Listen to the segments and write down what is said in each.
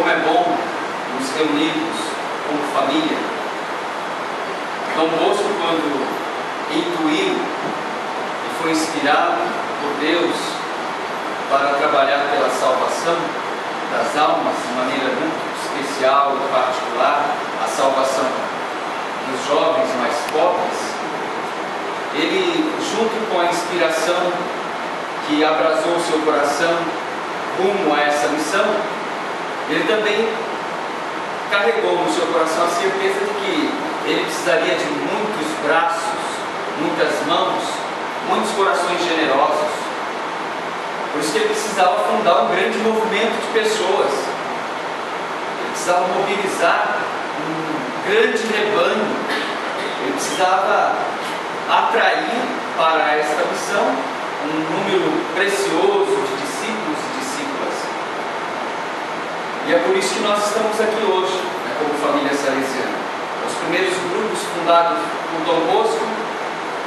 como é bom nos reunirmos como família. Dom Bosco, quando intuiu e foi inspirado por Deus para trabalhar pela salvação das almas de maneira muito especial e particular, a salvação dos jovens mais pobres, ele, junto com a inspiração que abrasou o seu coração rumo a essa missão, ele também carregou no seu coração a certeza de que ele precisaria de muitos braços, muitas mãos, muitos corações generosos. Por isso que ele precisava fundar um grande movimento de pessoas. Ele precisava mobilizar um grande rebanho. Ele precisava atrair para esta missão um número precioso de discípulos e discípulas. E é por isso que nós estamos aqui hoje, como família salesiana. Os primeiros grupos fundados por Dom Bosco,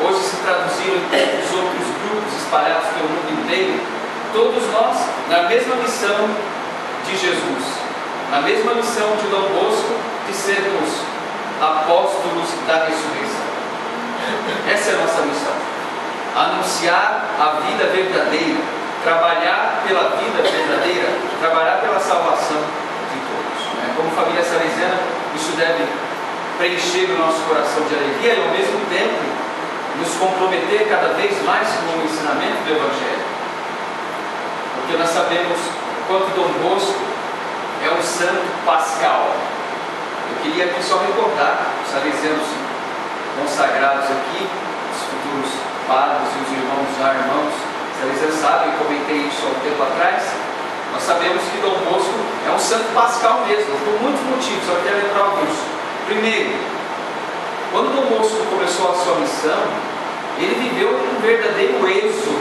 hoje se traduziram em tantos outros grupos espalhados pelo mundo inteiro, todos nós na mesma missão de Jesus, na mesma missão de Dom Bosco, de sermos apóstolos da ressurreição. Essa é a nossa missão: anunciar a vida verdadeira, trabalhar pela vida verdadeira, trabalhar pela salvação de todos. Como família salesiana, isso deve preencher o nosso coração de alegria e, ao mesmo tempo, nos comprometer cada vez mais com o ensinamento do Evangelho. Porque nós sabemos quanto Dom Bosco é um santo pascal. Eu queria aqui só recordar os salesianos consagrados aqui, os futuros padres e os irmãos já irmãos salesianos sabem, eu comentei isso há um tempo atrás. Nós sabemos que Dom Bosco é um santo pascal mesmo, por muitos motivos, eu quero lembrar alguns. Primeiro, quando Dom Bosco começou a sua missão, ele viveu um verdadeiro êxodo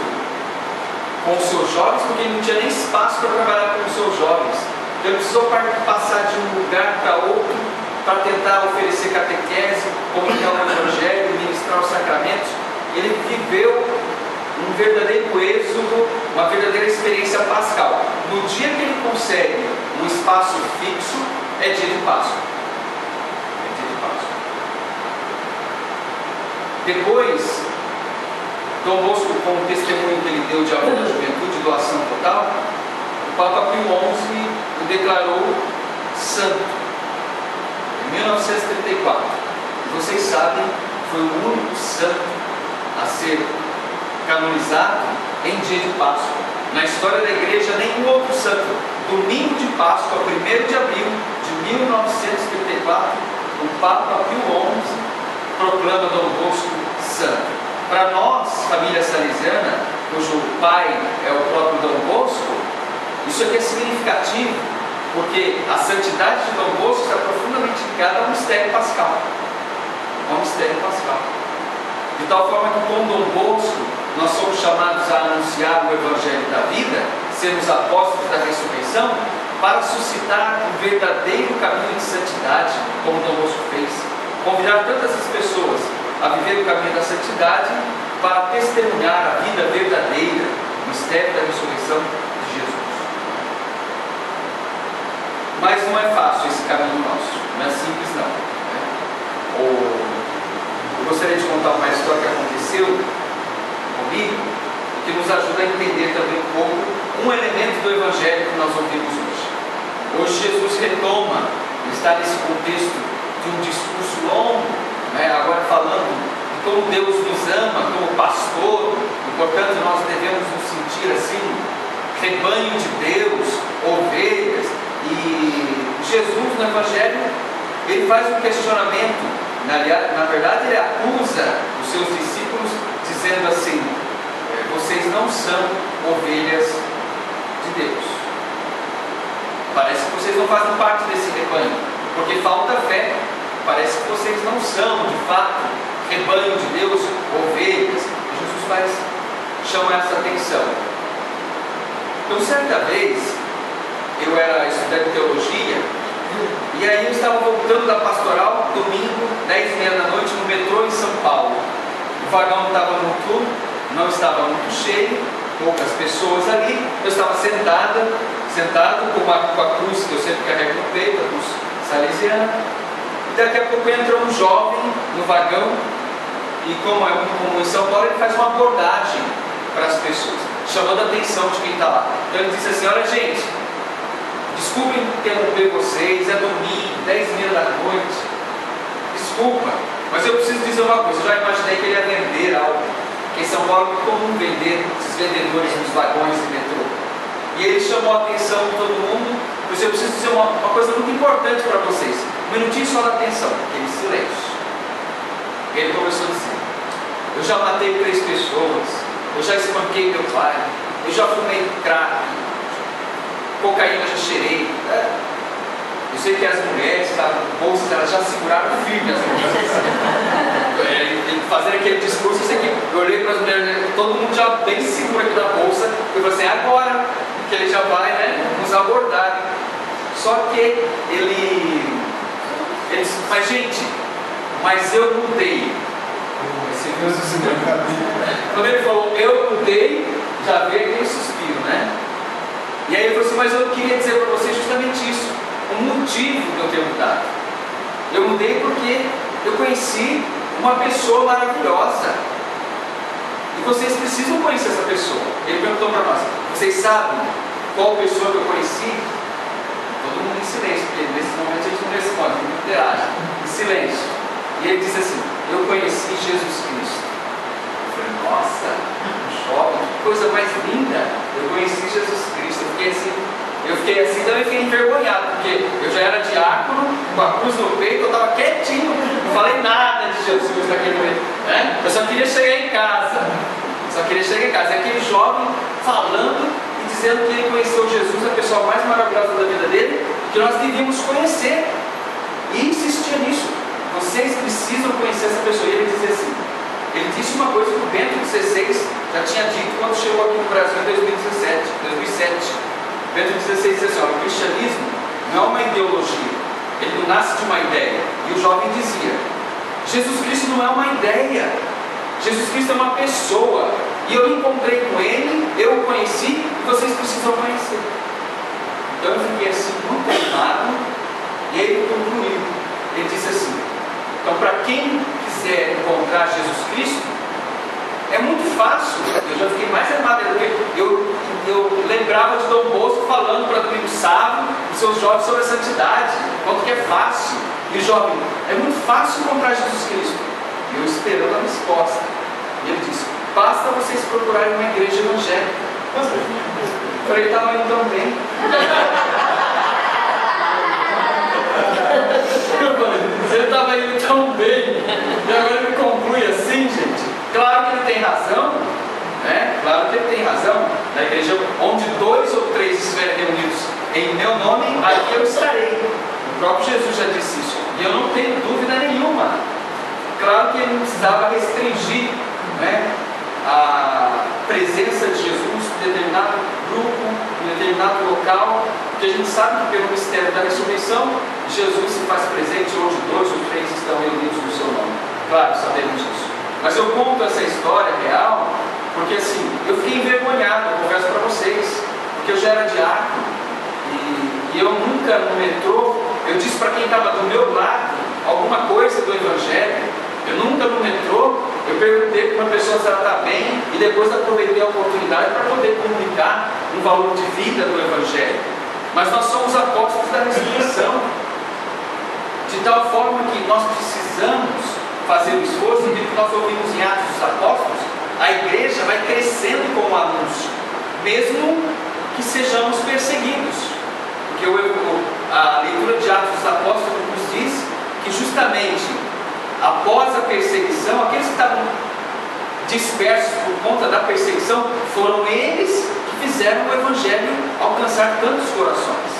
com os seus jovens, porque ele não tinha nem espaço para trabalhar com os seus jovens. Então ele precisou passar de um lugar para outro para tentar oferecer catequese, comunicar o Evangelho, ministrar os sacramentos. Ele viveu um verdadeiro êxodo, uma verdadeira experiência pascal. No dia que ele consegue um espaço fixo, é dia de Páscoa. É dia de Páscoa. Depois, Dom Bosco, com o testemunho que ele deu de amor da juventude, doação total, o Papa Pio XI o declarou santo em 1934. E vocês sabem, foi o único santo a ser canonizado em dia de Páscoa. Na história da igreja, nenhum outro santo. Domingo de Páscoa, 1º de abril de 1934, o Papa Pio XI proclama Dom Bosco santo. Para nós, família salesiana, cujo pai é o próprio Dom Bosco, isso aqui é significativo, porque a santidade de Dom Bosco está profundamente ligada ao mistério pascal. Ao mistério pascal. De tal forma que com Dom Bosco nós somos chamados a anunciar o Evangelho da vida, sermos apóstolos da ressurreição, para suscitar um verdadeiro caminho de santidade, como Dom Bosco fez. Convidar tantas as pessoas a viver o caminho da santidade para testemunhar a vida verdadeira, o mistério da ressurreição de Jesus. Mas não é fácil esse caminho nosso, não é simples não. Eu gostaria de contar uma história que aconteceu comigo, que nos ajuda a entender também um pouco um elemento do Evangelho que nós ouvimos hoje. Hoje Jesus retoma, está nesse contexto de um discurso longo, agora falando de como Deus nos ama como pastor, e portanto nós devemos nos sentir assim, rebanho de Deus, ovelhas. E Jesus no Evangelho, ele faz um questionamento, na verdade ele acusa os seus discípulos dizendo assim: vocês não são ovelhas de Deus, parece que vocês não fazem parte desse rebanho, porque falta fé, parece que vocês não são de fato rebanho de Deus, ovelhas. E Jesus chama essa atenção. Então certa vez eu era estudante de teologia, e aí eu estava voltando da pastoral, domingo, 10h30 da noite, no metrô em São Paulo. O vagão estava noturno, não estava muito cheio, poucas pessoas ali. Eu estava sentada, sentado com a cruz que eu sempre carrego no peito, a cruz salesiana. E daqui a pouco entra um jovem no vagão, e como é muito comum em São Paulo, ele faz uma abordagem para as pessoas, chamando a atenção de quem está lá. Então ele disse assim: olha gente, desculpem interromper vocês, é domingo, 10h30 da noite, desculpa, mas eu preciso dizer uma coisa. Eu já imaginei que ele ia vender algo, porque em São Paulo é muito comum vender, esses vendedores nos vagões de metrô. E ele chamou a atenção de todo mundo. Pois eu preciso dizer uma coisa muito importante para vocês. Um minutinho só da atenção, aquele silêncio. Ele começou a dizer: eu já matei 3 pessoas, eu já espanquei meu pai, eu já fumei crack, cocaína já cheirei. Eu sei que as mulheres estavam com bolsas, elas já seguraram firme as bolsas. Fazendo aquele discurso, eu sei que eu olhei para as mulheres, todo mundo já bem seguro aqui da bolsa. Eu falei assim: agora que ele já vai, né, nos abordar. Só que ele disse: mas gente, mas eu mudei. Quando ele falou eu mudei, já veio aquele suspiro, né? E aí ele falou assim: mas eu queria dizer para vocês justamente isso, o motivo de eu ter mudado. Eu mudei porque eu conheci uma pessoa maravilhosa, e vocês precisam conhecer essa pessoa. Ele perguntou para nós: vocês sabem qual pessoa que eu conheci? Todo mundo em silêncio, porque nesse momento a gente não responde, não interage, em silêncio. E ele disse assim: eu conheci Jesus Cristo. Eu falei: nossa, jovem, que coisa mais linda. Eu conheci Jesus Cristo. Eu fiquei assim, também fiquei envergonhado, porque eu já era diácono, com a cruz no peito, eu estava quietinho, não falei nada de Jesus naquele momento, né? Eu só queria chegar em casa. E aquele jovem falando e dizendo que ele conheceu Jesus, a pessoa mais maravilhosa da vida dele, que nós devíamos conhecer. E insistia nisso: vocês precisam conhecer essa pessoa. E ele dizia assim, ele disse uma coisa que o Bento XVI já tinha dito quando chegou aqui no Brasil em 2007. Bento XVI disse assim: o cristianismo não é uma ideologia, ele não nasce de uma ideia. E o jovem dizia: Jesus Cristo não é uma ideia, Jesus Cristo é uma pessoa, e eu encontrei com ele, eu o conheci, e vocês precisam conhecer. Então eu fiquei assim muito animado. E aí ele concluiu, ele disse assim: então para quem quiser encontrar Jesus Cristo, é muito fácil. Eu já fiquei mais animado, porque eu lembrava de Dom Bosco falando para Domingos Sávio e seus jovens sobre a santidade, quanto que é fácil. E o jovem: é muito fácil encontrar Jesus Cristo. E eu esperando a resposta. E ele disse: basta vocês procurarem uma igreja evangélica. Eu falei: estava indo tão bem. Ele estava indo tão bem, e agora ele conclui assim, gente. Claro que ele tem razão, né? Claro que ele tem razão. Na igreja onde 2 ou 3 estiverem reunidos em meu nome, aí eu estarei. O próprio Jesus já disse isso, e eu não tenho dúvida nenhuma. Claro que ele não precisava restringir, né, a presença de Jesus em determinado grupo, em determinado local, porque a gente sabe que pelo mistério da ressurreição, Jesus se faz presente onde 2 ou 3 estão reunidos no seu nome. Claro, sabemos disso. Mas eu conto essa história real porque assim, eu fiquei envergonhado, eu confesso para vocês, porque eu já era diácono e eu nunca no metrô, eu disse para quem estava do meu lado alguma coisa do Evangelho. Eu nunca no metrô, eu perguntei para uma pessoa se ela está bem e depois aproveitei a oportunidade para poder comunicar um valor de vida do Evangelho. Mas nós somos apóstolos da ressurreição, de tal forma que nós precisamos fazer o esforço, e que nós ouvimos em Atos dos Apóstolos, a igreja vai crescendo como anúncio, mesmo que sejamos perseguidos, porque a leitura de Atos dos Apóstolos nos diz que justamente após a perseguição, aqueles que estavam dispersos por conta da perseguição, foram eles que fizeram o Evangelho alcançar tantos corações.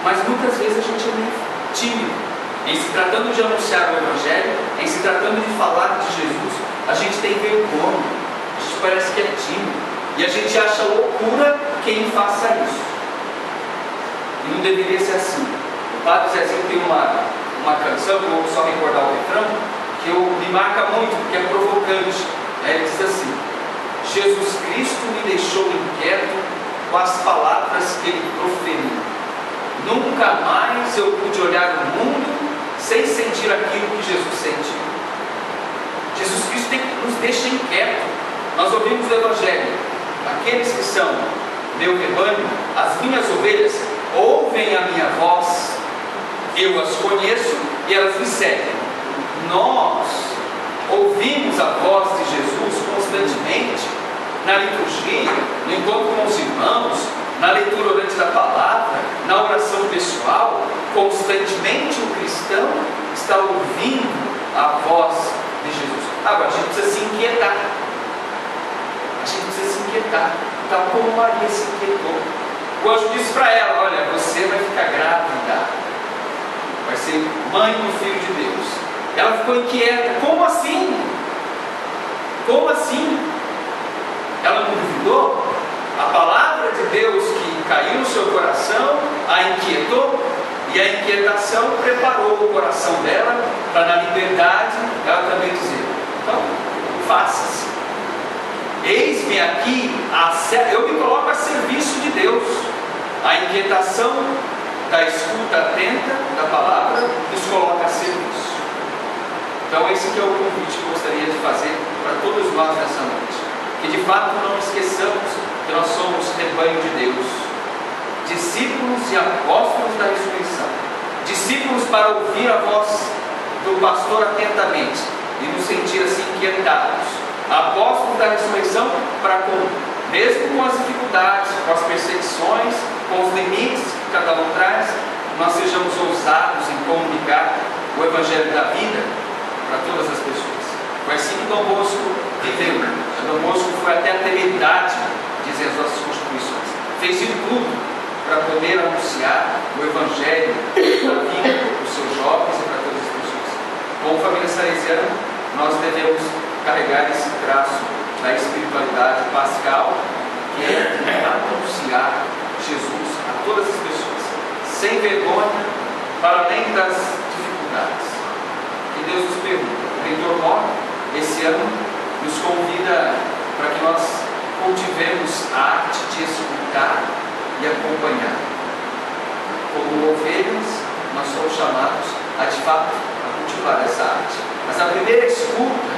Mas muitas vezes a gente é meio tímido. Em se tratando de anunciar o Evangelho, em se tratando de falar de Jesus, a gente tem vergonha, a gente parece que é tímido, e a gente acha loucura quem faça isso. E não deveria ser assim. O Padre Zezinho tem uma canção, que eu vou só recordar o refrão, que me marca muito, porque é provocante. Ele diz assim: Jesus Cristo me deixou inquieto com as palavras que ele proferiu. Nunca mais eu pude olhar o mundo sem sentir aquilo que Jesus sentiu. Jesus Cristo nos deixa inquietos. Nós ouvimos o Evangelho: aqueles que são meu rebanho, as minhas ovelhas, ouvem a minha voz, eu as conheço e elas me seguem. Nós ouvimos a voz de Jesus constantemente, na liturgia, no encontro com os irmãos, na leitura orante da palavra, na oração pessoal. Constantemente o cristão está ouvindo a voz de Jesus. Agora a gente precisa se inquietar. A gente precisa se inquietar, tal como Maria se inquietou. O anjo disse para ela: olha, você vai ficar grávida, vai ser mãe do Filho de Deus. Ela ficou inquieta. Como assim? Como assim? Ela não duvidou? A palavra de Deus que caiu no seu coração a inquietou, e a inquietação preparou o coração dela para, na liberdade, ela também dizer: então, faça-se. Eis-me aqui, eu me coloco a serviço de Deus. A inquietação da escuta atenta da palavra nos coloca a serviço. Então esse que é o convite que eu gostaria de fazer para todos nós nessa noite. Que de fato não esqueçamos que nós somos rebanho de Deus, discípulos e apóstolos da ressurreição, discípulos para ouvir a voz do pastor atentamente e nos sentir assim inquietados, apóstolos da ressurreição para, mesmo com as dificuldades, com as perseguições, com os limites que cada um traz, nós sejamos ousados em comunicar o Evangelho da vida para todas as pessoas. Foi assim que Dom Bosco viveu. Dom Bosco foi até a temeridade, dizem as nossas constituições. Fez de tudo para poder anunciar o Evangelho da vida para os seus jovens e para todas as pessoas. Como família salesiana, nós devemos carregar esse traço da espiritualidade pascal, que é anunciar Jesus a todas as pessoas, sem vergonha, para além das dificuldades. Que Deus nos permita. O Reitor Mor, esse ano, nos convida para que nós cultivemos a arte de escutar e acompanhar. Como ovelhas, nós somos chamados a, de fato, a cultivar essa arte. Mas a primeira escuta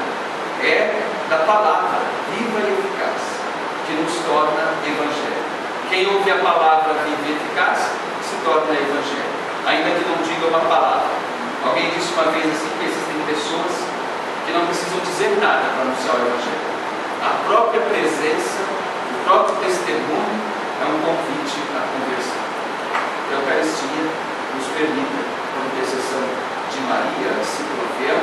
é da palavra viva e eficaz, que nos torna Evangelho. Quem ouve a palavra viva e eficaz se torna Evangelho, ainda que não diga uma palavra. Alguém disse uma vez assim que existem pessoas que não precisam dizer nada para anunciar o Evangelho. A própria presença, o próprio testemunho é um convite à conversão. Que a Eucaristia nos permita, por intercessão de Maria, discípula fiel,